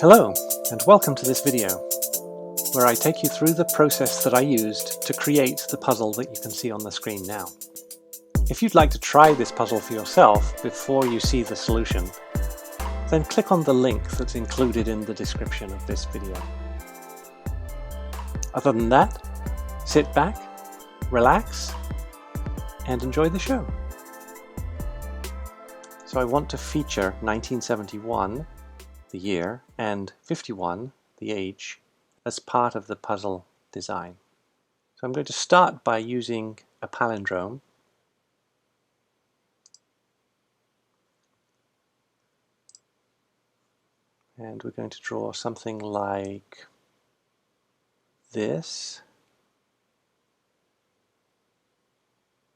Hello, and welcome to this video, where I take you through the process that I used to create the puzzle that you can see on the screen now. If you'd like to try this puzzle for yourself before you see the solution, then click on the link that's included in the description of this video. Other than that, sit back, relax, and enjoy the show. So I want to feature 1971, the year, and 51, the age, as part of the puzzle design. So I'm going to start by using a palindrome. And we're going to draw something like this,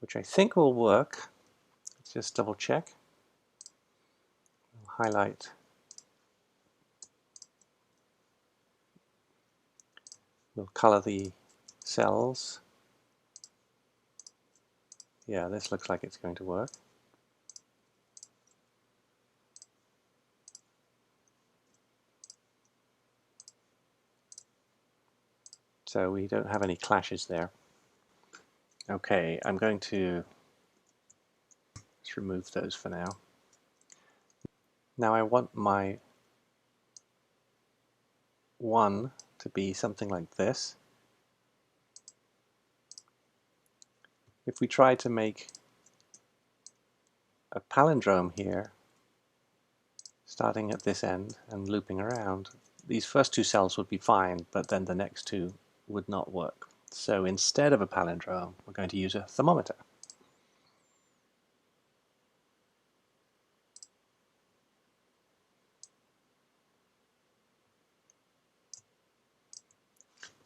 which I think will work. Let's just double check. We'll highlight we'll color the cells. Yeah, this looks like it's going to work. So we don't have any clashes there. Okay, I'm going to just remove those for now. Now I want my 1 to be something like this. If we try to make a palindrome here, starting at this end and looping around, these first two cells would be fine, but then the next two would not work. So instead of a palindrome, we're going to use a thermometer.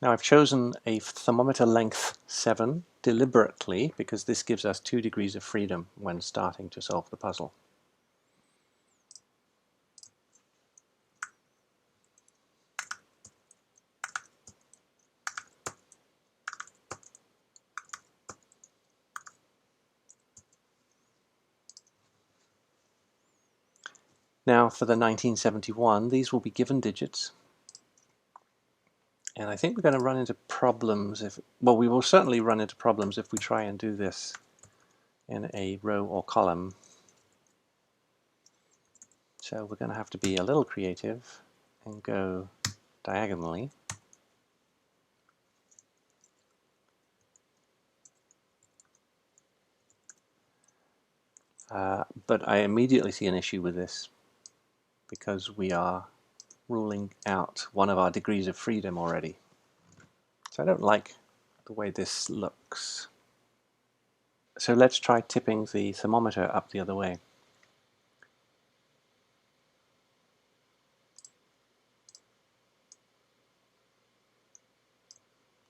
Now I've chosen a thermometer length 7 deliberately because this gives us 2 degrees of freedom when starting to solve the puzzle. Now for the 1971, these will be given digits. And I think we're going to run into problems if, well, we will certainly run into problems if we try and do this in a row or column. So we're going to have to be a little creative and go diagonally. But I immediately see an issue with this because we are ruling out one of our degrees of freedom already. So I don't like the way this looks. So let's try tipping the thermometer up the other way.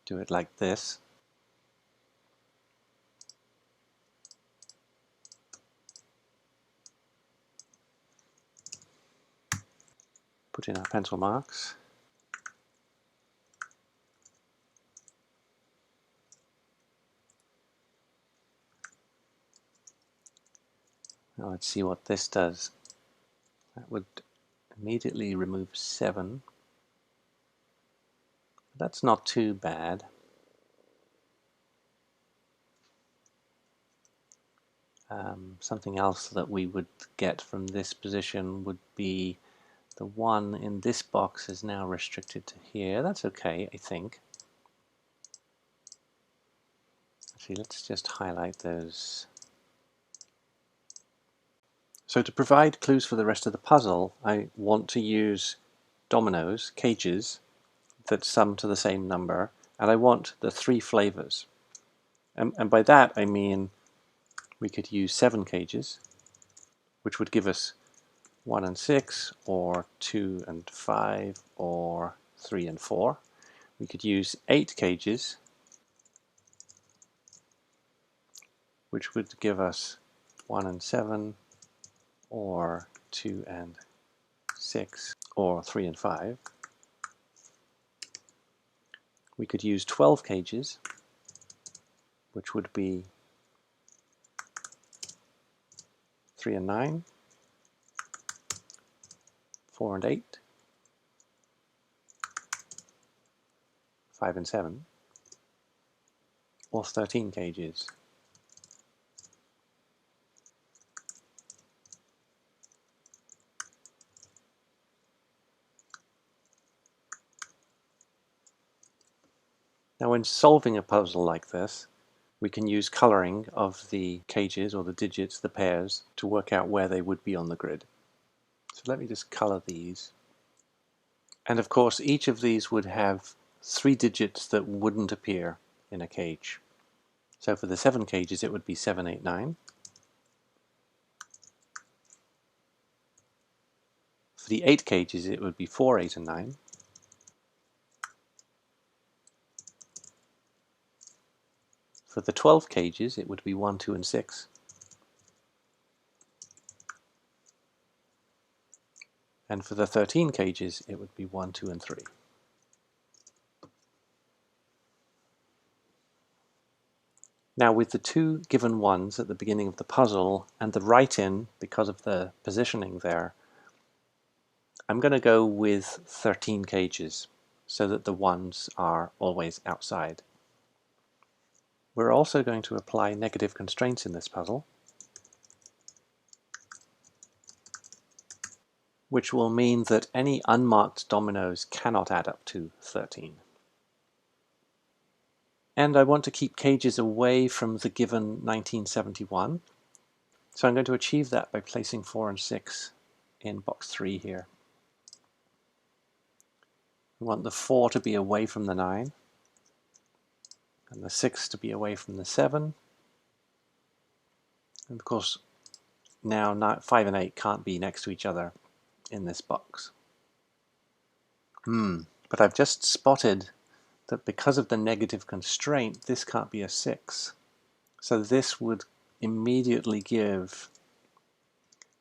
Do it like this. Put in our pencil marks. Now let's see what this does. That would immediately remove 7. That's not too bad. Something else that we would get from this position would be the 1 in this box is now restricted to here. That's okay, I think. Actually, let's just highlight those. So to provide clues for the rest of the puzzle, I want to use dominos, cages, that sum to the same number, and I want the 3 flavors. And by that I mean we could use 7 cages, which would give us 1 and 6, or 2 and 5, or 3 and 4. We could use 8 cages, which would give us 1 and 7, or 2 and 6, or 3 and 5. We could use 12 cages, which would be 3 and 9, 4 and 8, 5 and 7, or 13 cages. Now when solving a puzzle like this, we can use coloring of the cages or the digits, the pairs, to work out where they would be on the grid. So let me just color these. And of course each of these would have 3 digits that wouldn't appear in a cage. So for the 7 cages it would be 7, 8, 9. For the 8 cages it would be 4, 8, and 9. For the 12 cages it would be 1, 2, and 6. And for the 13 cages it would be 1, 2, and 3. Now with the 2 given ones at the beginning of the puzzle and the write-in because of the positioning there, I'm going to go with 13 cages so that the ones are always outside. We're also going to apply negative constraints in this puzzle, which will mean that any unmarked dominoes cannot add up to 13. And I want to keep cages away from the given 1971, so I'm going to achieve that by placing 4 and 6 in box 3 here. We want the 4 to be away from the 9, and the 6 to be away from the 7. And of course, now 5 and 8 can't be next to each other in this box. But I've just spotted that because of the negative constraint, this can't be a 6. So this would immediately give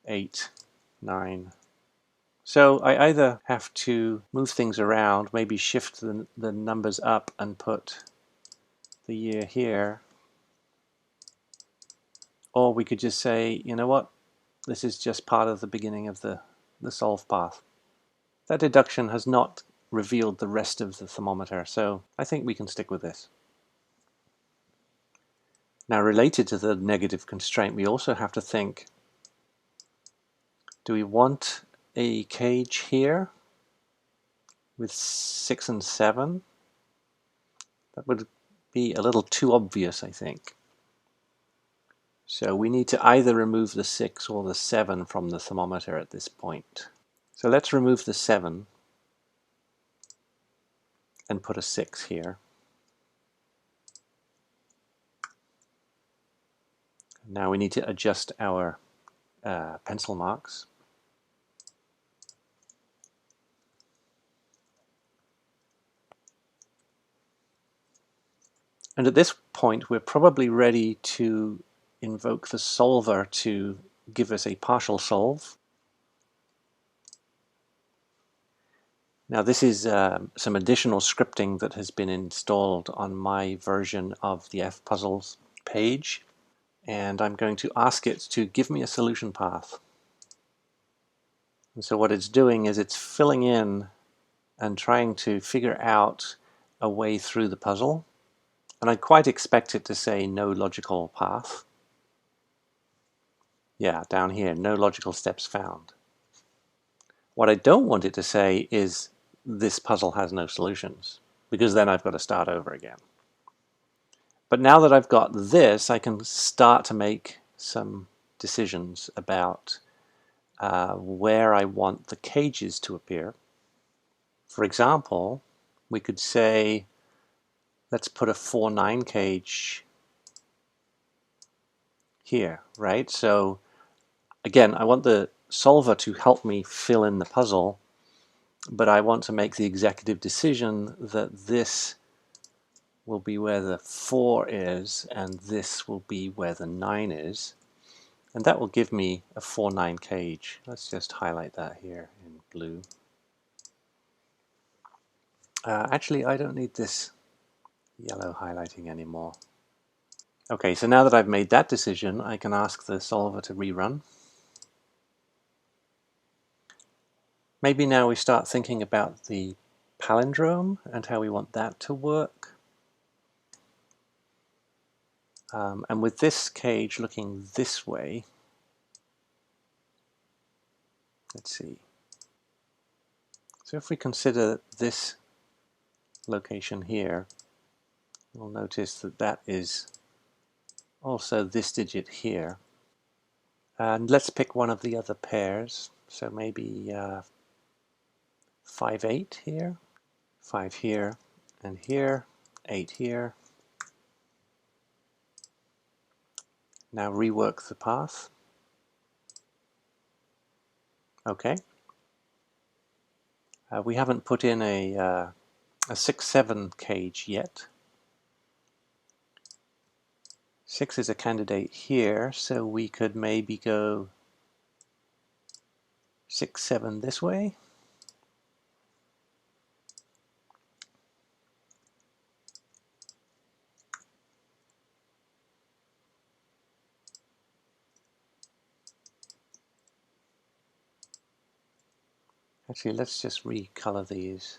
8, 9. So I either have to move things around, maybe shift the numbers up and put the year here, or we could just say, you know what, this is just part of the beginning of the solve path. That deduction has not revealed the rest of the thermometer, so I think we can stick with this. Now related to the negative constraint, we also have to think, do we want a cage here with 6 and 7? That would be a little too obvious, I think. So we need to either remove the 6 or the 7 from the thermometer at this point. So let's remove the 7 and put a 6 here. Now we need to adjust our pencil marks. And at this point we're probably ready to invoke the solver to give us a partial solve. Now this is some additional scripting that has been installed on my version of the fpuzzles page, and I'm going to ask it to give me a solution path. And so what it's doing is it's filling in and trying to figure out a way through the puzzle. And I quite expect it to say no logical path. Yeah, down here, no logical steps found. What I don't want it to say is this puzzle has no solutions, because then I've got to start over again. But now that I've got this, I can start to make some decisions about where I want the cages to appear. For example, we could say, let's put a 4-9 cage here, right? So again, I want the solver to help me fill in the puzzle, but I want to make the executive decision that this will be where the 4 is and this will be where the 9 is, and that will give me a 4-9 cage. Let's just highlight that here in blue. Actually, I don't need this yellow highlighting anymore. Okay, so now that I've made that decision, I can ask the solver to rerun. Maybe now we start thinking about the palindrome and how we want that to work. And with this cage looking this way, let's see. So if we consider this location here, we'll notice that that is also this digit here. And let's pick one of the other pairs. So maybe 5, 8 here, 5 here, and here, 8 here. Now rework the path. Okay. We haven't put in a 6, 7 cage yet. 6 is a candidate here, so we could maybe go 6, 7 this way. Actually, let's just recolor these.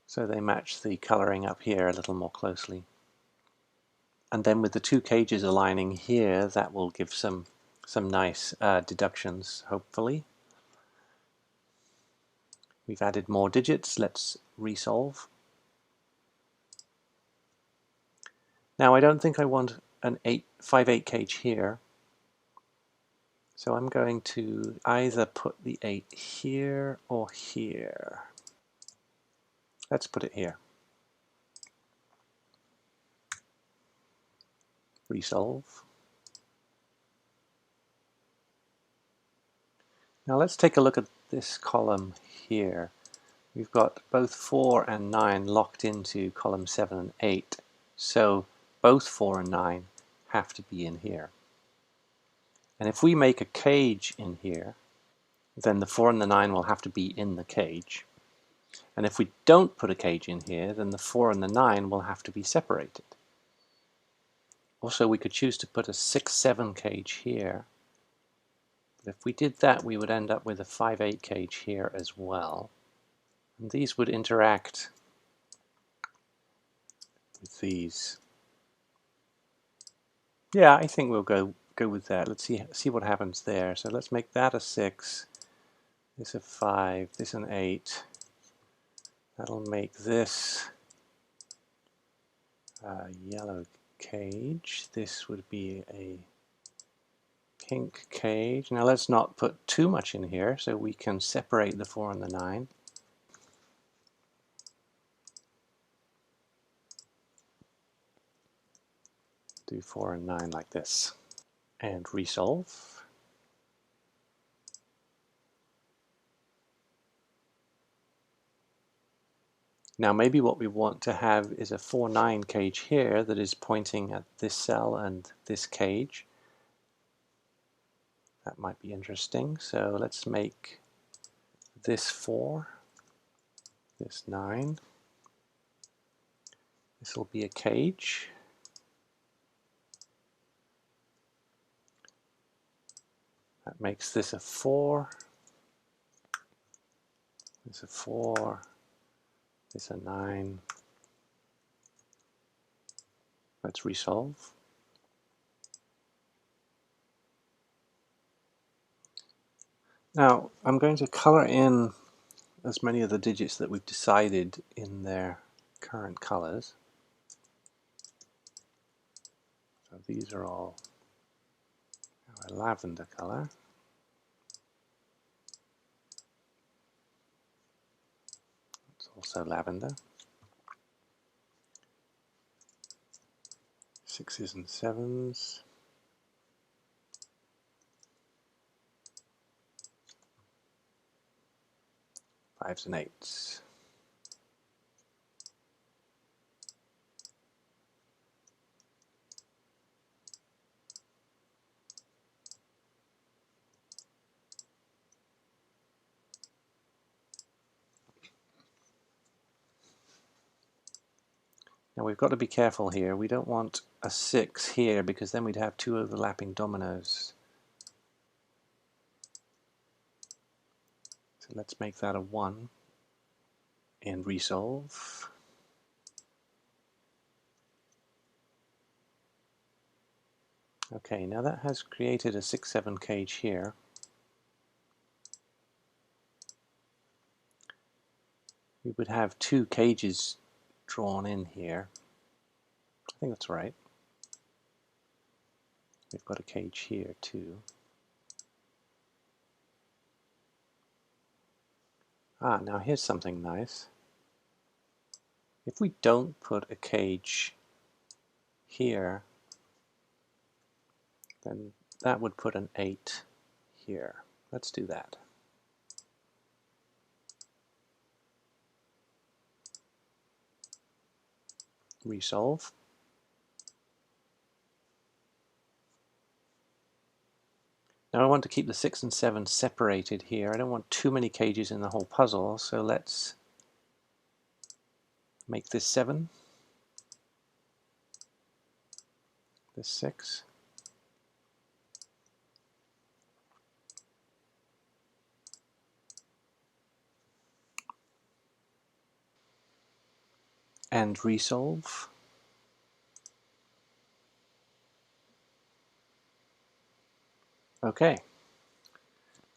So they match the coloring up here a little more closely. And then with the two cages aligning here, that will give some nice deductions, hopefully. We've added more digits. Let's resolve. Now I don't think I want an 5, 8 cage here. So I'm going to either put the 8 here or here. Let's put it here. Resolve. Now let's take a look at this column here. We've got both 4 and 9 locked into column 7 and 8. So both 4 and 9 have to be in here. And if we make a cage in here, then the 4 and the 9 will have to be in the cage. And if we don't put a cage in here, then the 4 and the 9 will have to be separated. Also, we could choose to put a 6, 7 cage here. But if we did that, we would end up with a 5, 8 cage here as well. And these would interact with these. Yeah, I think we'll go with that. Let's see what happens there. So let's make that a 6, this a 5, this an 8. That'll make this a yellow cage. This would be a pink cage. Now let's not put too much in here so we can separate the 4 and the 9. Do 4 and 9 like this. And resolve. Now maybe what we want to have is a 4, 9 cage here that is pointing at this cell and this cage. That might be interesting. So let's make this 4, this 9. This will be a cage. That makes this a 4, this a 4, this a 9. Let's resolve. Now I'm going to color in as many of the digits that we've decided in their current colors. So these are all our lavender color. It's also lavender. 6s and 7s. 5s and 8s. Now we've got to be careful here. We don't want a 6 here because then we'd have two overlapping dominoes. So let's make that a 1 and resolve. Okay, now that has created a 6-7 cage here. We would have two cages drawn in here. I think that's right. We've got a cage here too. Ah, now here's something nice. If we don't put a cage here, then that would put an 8 here. Let's do that. Resolve. Now I want to keep the 6 and 7 separated here. I don't want too many cages in the whole puzzle, so let's make this 7, this 6. And resolve. Okay,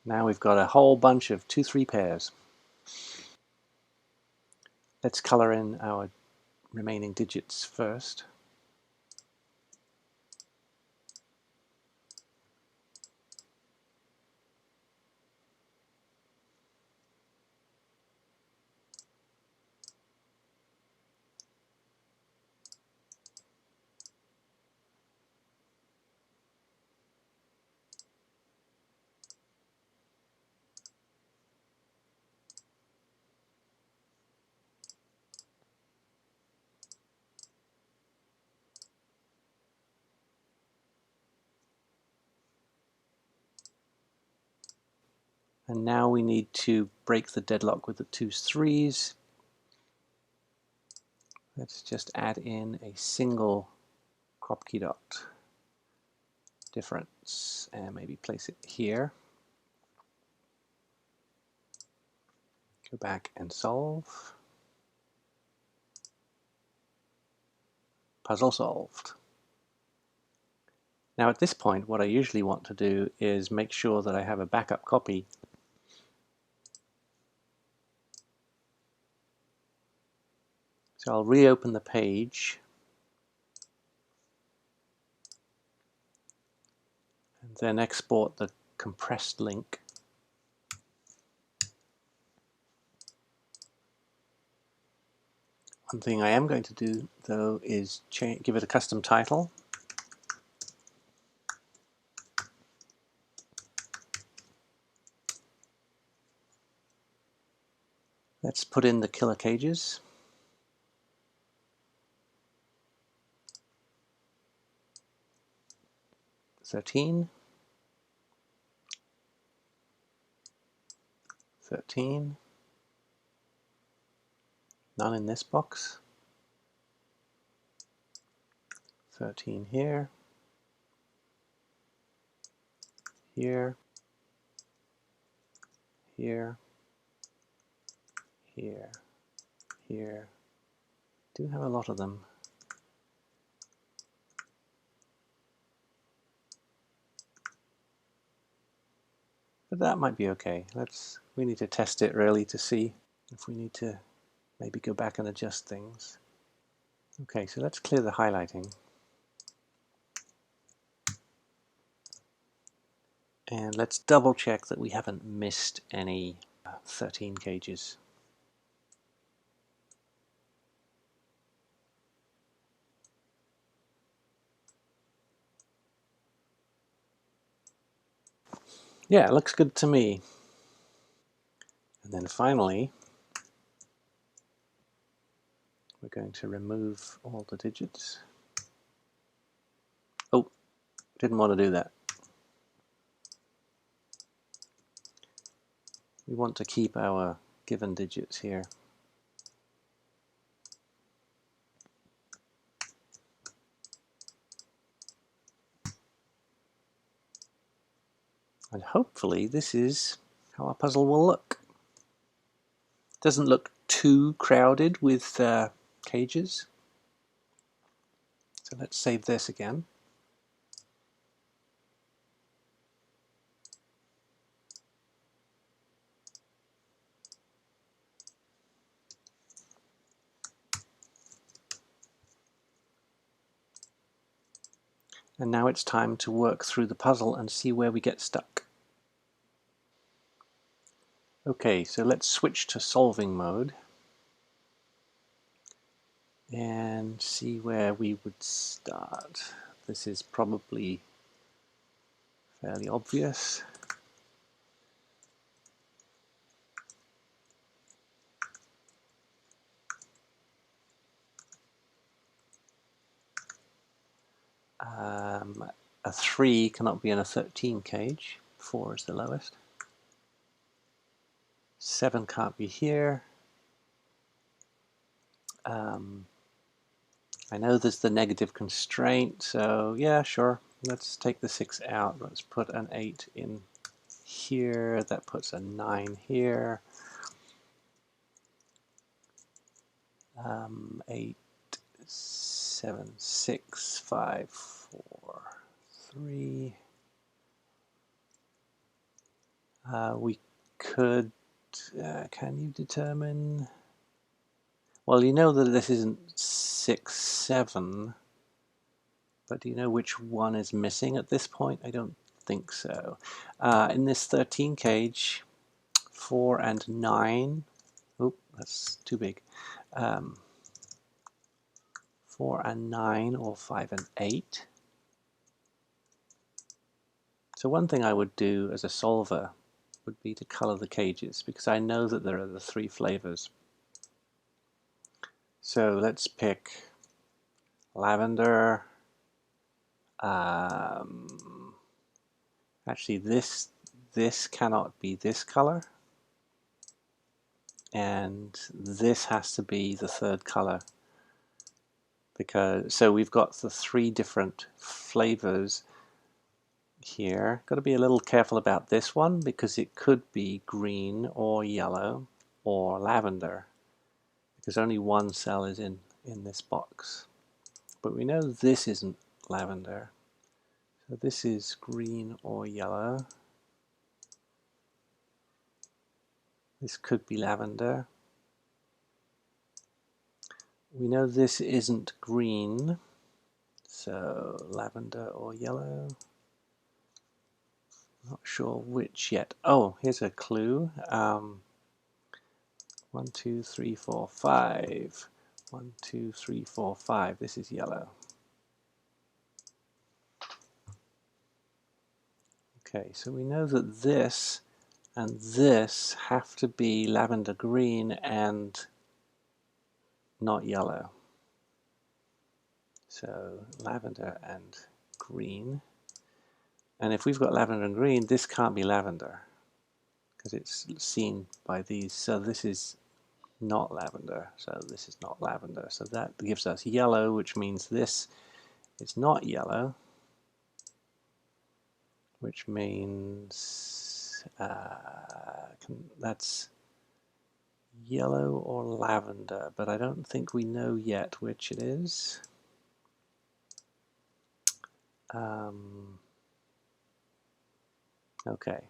now we've got a whole bunch of 2-3 pairs. Let's color in our remaining digits first. And now we need to break the deadlock with the 2's 3's. Let's just add in a single crop key dot difference and maybe place it here. Go back and solve. Puzzle solved. Now at this point what I usually want to do is make sure that I have a backup copy. So I'll reopen the page and then export the compressed link. One thing I am going to do though is give it a custom title. Let's put in the killer cages. Thirteen. 13. None in this box. 13 here. Here. Here. Here. Here. Do have a lot of them. But that might be okay. We need to test it really to see if we need to maybe go back and adjust things. Okay, so let's clear the highlighting. And let's double check that we haven't missed any 13 cages. Yeah, it looks good to me. And then finally, we're going to remove all the digits. Oh, didn't want to do that. We want to keep our given digits here. And hopefully this is how our puzzle will look. It doesn't look too crowded with cages. So let's save this again. And now it's time to work through the puzzle and see where we get stuck. Okay, so let's switch to solving mode and see where we would start. This is probably fairly obvious. A 3 cannot be in a 13 cage. 4 is the lowest. 7 can't be here. I know there's the negative constraint, so yeah, sure. Let's take the 6 out. Let's put an 8 in here. That puts a 9 here. 8, 7, 6, 5, 4, 3. We could, can you determine? Well, you know that this isn't 6, 7, but do you know which one is missing at this point? I don't think so. In this 13 cage, 4 and 9, oop, that's too big. 4 and 9 or 5 and 8. So one thing I would do as a solver would be to color the cages, because I know that there are the 3 flavors. So let's pick lavender. Actually, this cannot be this color, and this has to be the third color, because so we've got the 3 different flavors here. Got to be a little careful about this one because it could be green or yellow or lavender, because only one cell is in this box. But we know this isn't lavender, so this is green or yellow. This could be lavender. We know this isn't green, so lavender or yellow. Not sure which yet. Oh, here's a clue. 1, 2, 3, 4, 5. 1, 2, 3, 4, 5. This is yellow. Okay, so we know that this and this have to be lavender green and not yellow. So lavender and green. And if we've got lavender and green, this can't be lavender because it's seen by these. So this is not lavender, so this is not lavender. So that gives us yellow, which means this is not yellow, which means that's yellow or lavender, but I don't think we know yet which it is. Okay.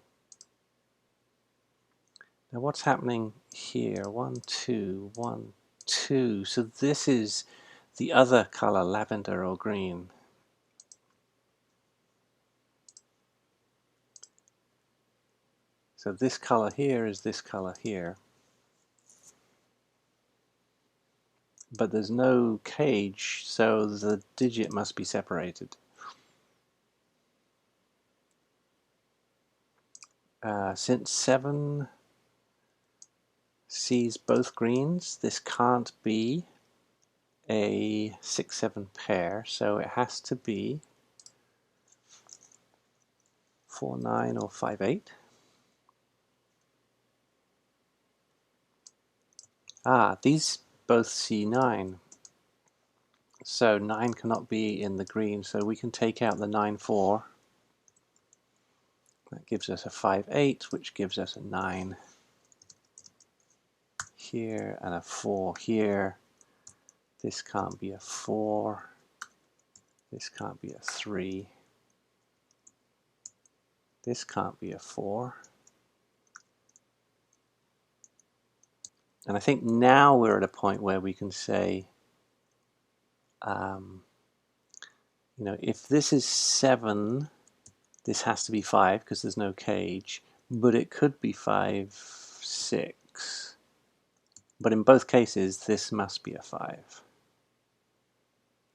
Now what's happening here? 1, 2, 1, 2. So this is the other color, lavender or green. So this color here is this color here. But there's no cage, so the digit must be separated. Since 7 sees both greens, this can't be a 6-7 pair, so it has to be 4-9 or 5-8. These both see 9. So 9 cannot be in the green, so we can take out the 9-4. That gives us a 5/8, which gives us a 9 here and a 4 here. This can't be a 4. This can't be a 3. This can't be a 4. And I think now we're at a point where we can say, if this is 7, this has to be 5 because there's no cage, but it could be 5, 6. But in both cases, this must be a 5.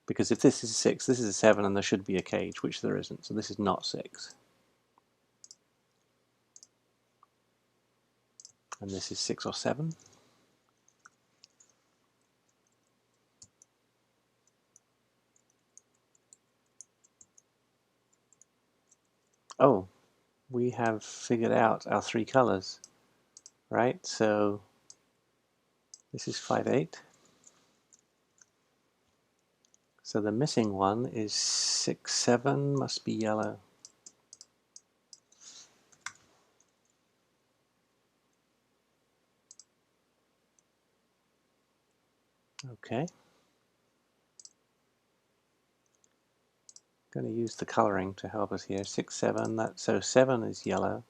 Because if this is a 6, this is a 7, and there should be a cage, which there isn't. So this is not 6. And this is 6 or 7. Oh, we have figured out our 3 colors, right? So this is 5/8. So the missing one is 6/7, must be yellow. Okay. Going to use the coloring to help us here. 6, 7, so 7 is yellow.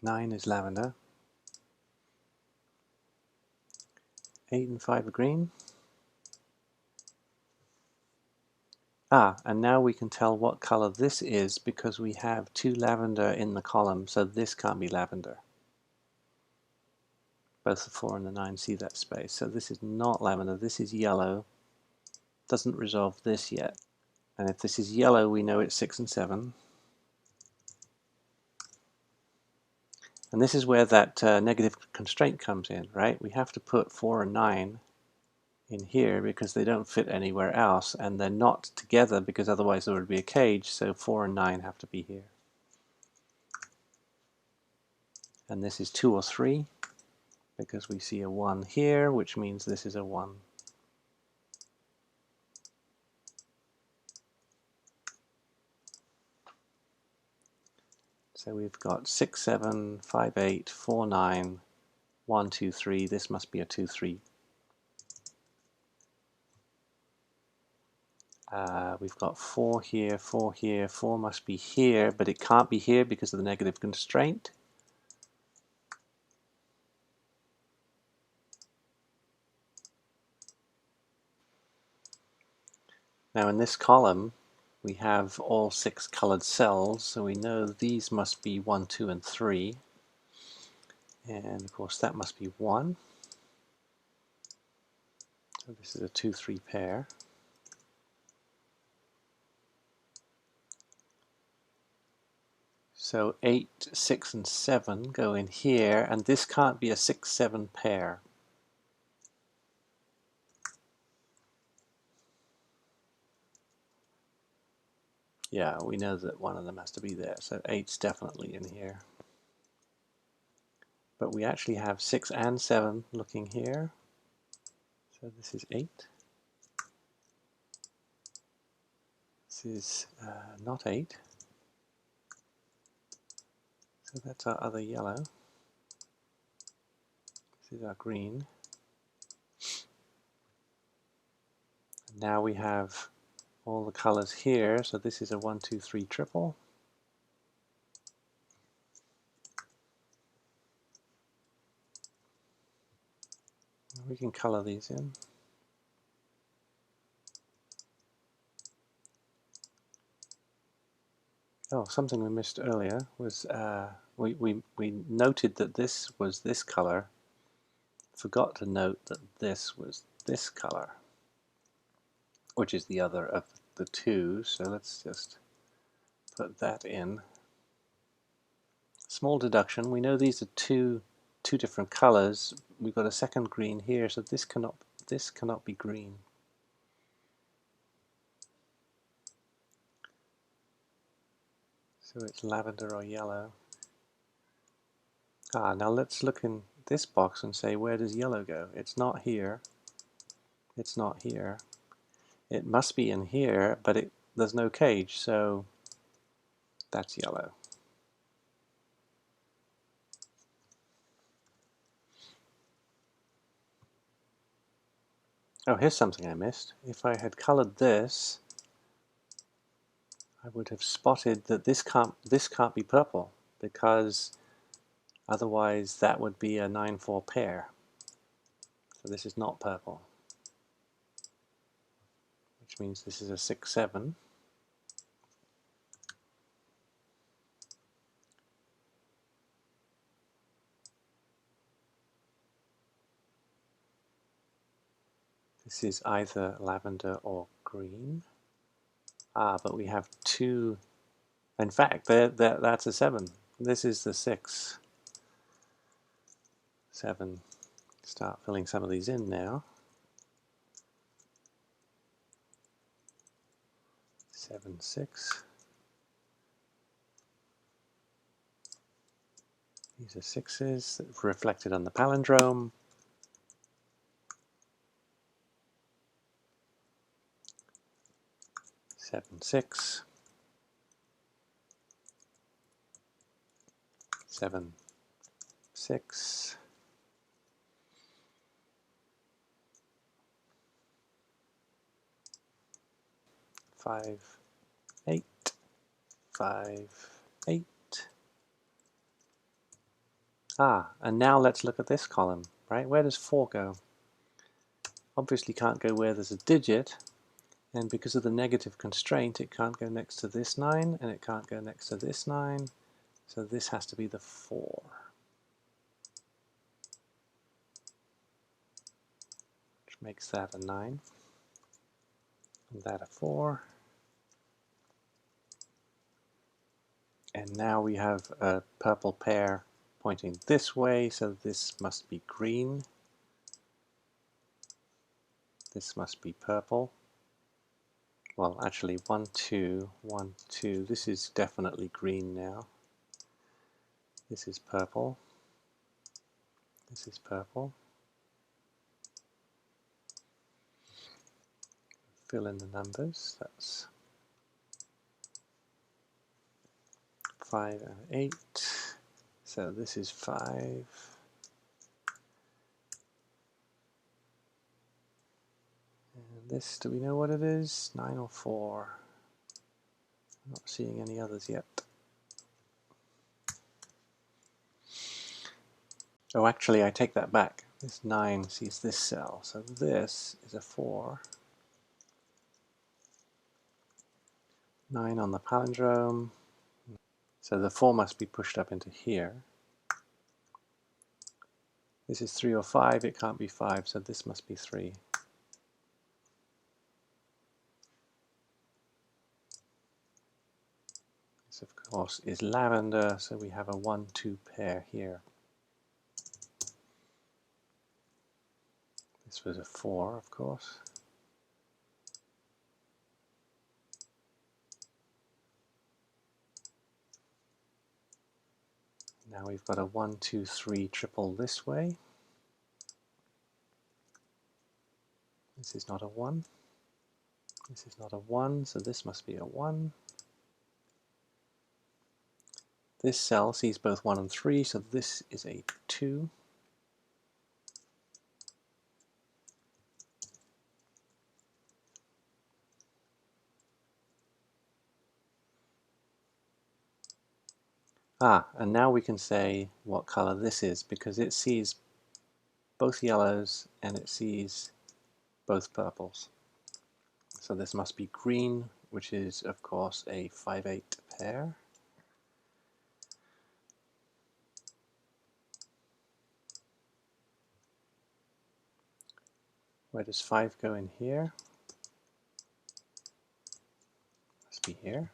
9 is lavender. 8 and 5 are green. And now we can tell what color this is because we have 2 lavender in the column, so this can't be lavender. Both the 4 and the 9 see that space, so this is not lavender, this is yellow. Doesn't resolve this yet. And if this is yellow, we know it's 6 and 7. And this is where that negative constraint comes in, right? We have to put 4 and 9 in here because they don't fit anywhere else, and they're not together because otherwise there would be a cage, so 4 and 9 have to be here. And this is 2 or 3 because we see a 1 here, which means this is a 1. So we've got 6, 7, 5, 8, 4, 9, 1, 2, 3. This must be a 2, 3. We've got 4 here, 4 here, 4 must be here, but it can't be here because of the negative constraint. Now in this column, we have all 6 colored cells, so we know these must be 1, 2, and 3. And of course that must be 1. So this is a 2, 3 pair. So 8, 6, and 7 go in here, and this can't be a 6, 7 pair. Yeah, we know that one of them has to be there, so 8's definitely in here. But we actually have 6 and 7 looking here. So this is 8. This is not 8. So that's our other yellow. This is our green. And now we have all the colors here, so this is a 1, 2, 3 triple. We can color these in. Oh, something we missed earlier was we noted that this was this color. Forgot to note that this was this color, which is the other of the two. So let's just put that in. Small deduction. We know these are two different colors. We've got a second green here, so this cannot be green. So it's lavender or yellow. Now let's look in this box and say, where does yellow go? It's not here. It's not here. It must be in here, but there's no cage, so That's yellow. Oh, here's something I missed. If I had colored this, I would have spotted that this can't be purple, because otherwise that would be a 9-4 pair. So this is not purple, which means this is a 6-7. This is either lavender or green. Ah, but we have two. In fact, that's a 7. This is the 6. 7. Start filling some of these in now. 7, 6. These are 6s reflected on the palindrome. 7, 6. 7, 6. 5, 8. 5, 8. Ah, and now let's look at this column, right? Where does 4 go? Obviously can't go where there's a digit, and because of the negative constraint, it can't go next to this 9, and it can't go next to this 9, so this has to be the 4. Which makes that a 9, and that a 4. And now we have a purple pair pointing this way, so this must be green. This must be purple. Well, actually 1, 2, 1, 2. This is definitely green now. This is purple. This is purple. Fill in the numbers. That's 5 and 8. So this is 5. And this, do we know what it is? 9 or 4? I'm not seeing any others yet. Oh, actually, I take that back. This 9 sees this cell, so this is a 4. 9 on the palindrome. So the 4 must be pushed up into here. This is 3 or 5, it can't be 5, so this must be 3. This, of course, is lavender, so we have a 1, 2 pair here. This was a 4, of course. Now we've got a 1, 2, 3 triple this way. This is not a 1. This is not a 1, so this must be a 1. This cell sees both 1 and 3, so this is a 2. Ah, and now we can say what color this is, because it sees both yellows and it sees both purples. So this must be green, which is of course a 5-8 pair. Where does 5 go in here? Must be here.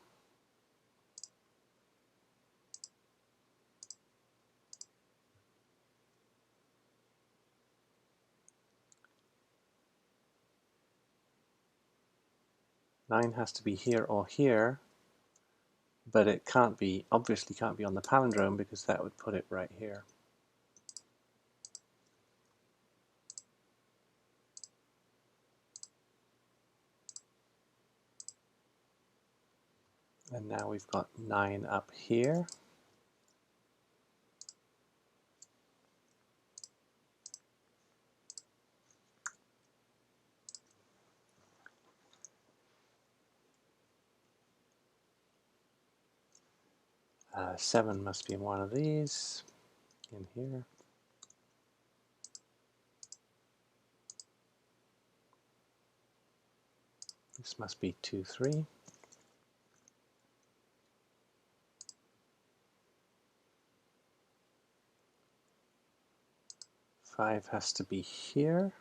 Nine has to be here or here, but it can't be, obviously can't be on the palindrome because that would put it right here. And now we've got 9 up here. Seven must be one of these in here. This must be 2, 3. Five has to be here.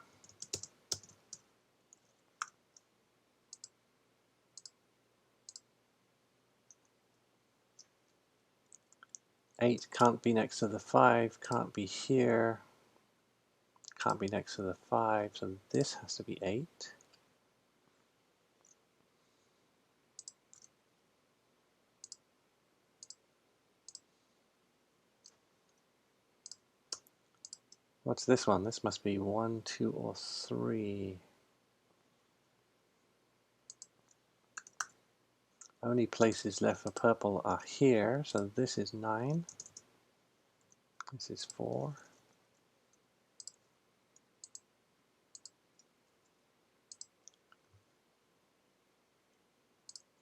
Eight can't be next to the 5, can't be here, can't be next to the 5, so this has to be 8. What's this one? This must be 1, 2, or 3. Only places left for purple are here, so this is 9. This is 4.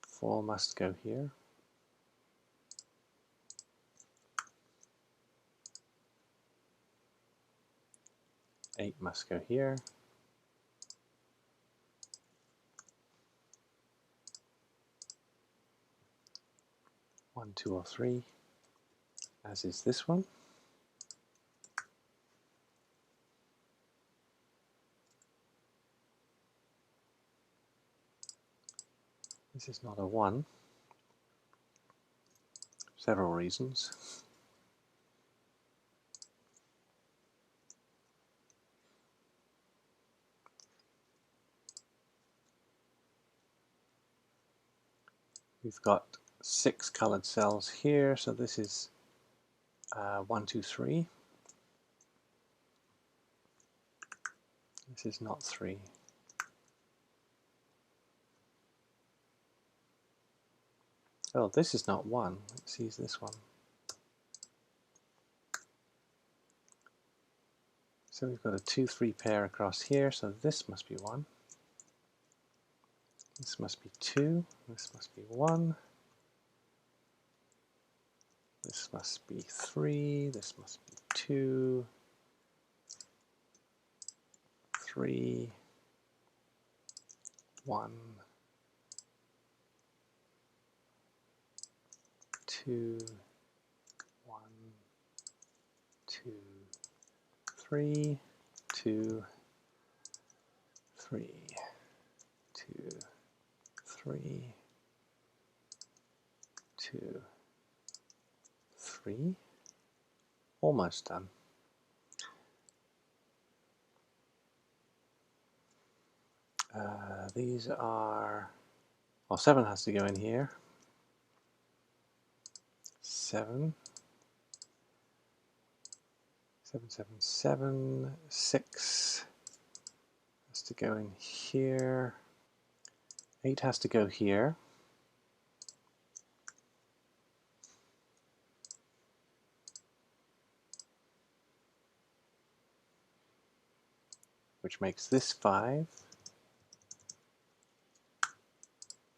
4 must go here. Eight must go here. 1, 2, or 3, as is this one. This is not a 1. Several reasons. We've got 6 colored cells here, so this is 1, 2, 3. This is not 3. Oh, this is not 1. Let's use this one. So we've got a 2, 3 pair across here, so this must be 1. This must be 2. This must be 1. This must be 3. This must be 2. 3. 1. 2. 1. 2. 3. 2. 3. 2. 3. 2. 3. Almost done. These are, well, 7 has to go in here. 7. 7, 7, 7. 6 has to go in here. 8 has to go here. Which makes this 5.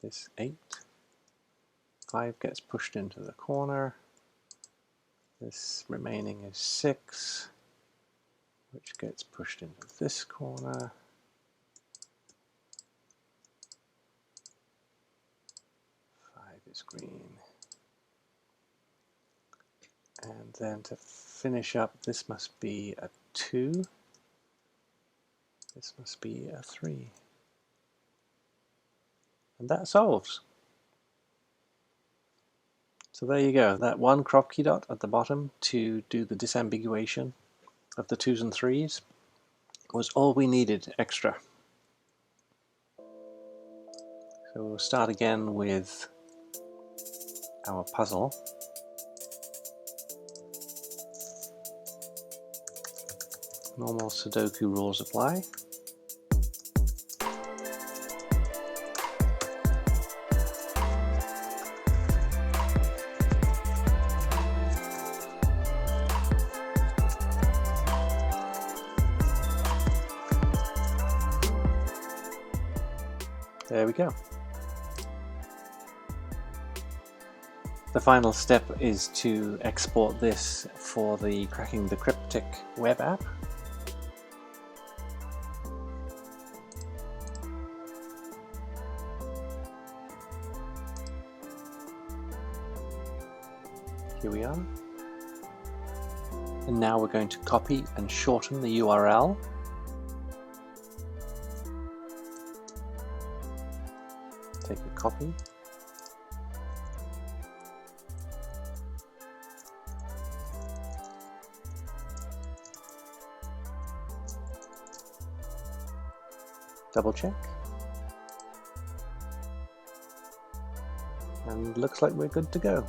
This 8. 5 gets pushed into the corner. This remaining is 6, which gets pushed into this corner. 5 is green. And then to finish up, this must be a 2. This must be a 3. And that solves. So there you go. That one crop key dot at the bottom to do the disambiguation of the 2s and 3s was all we needed extra. So we'll start again with our puzzle. Normal Sudoku rules apply. There we go. The final step is to export this for the Cracking the Cryptic web app. Here we are. And now we're going to copy and shorten the URL. Take a copy. Double check. And looks like we're good to go.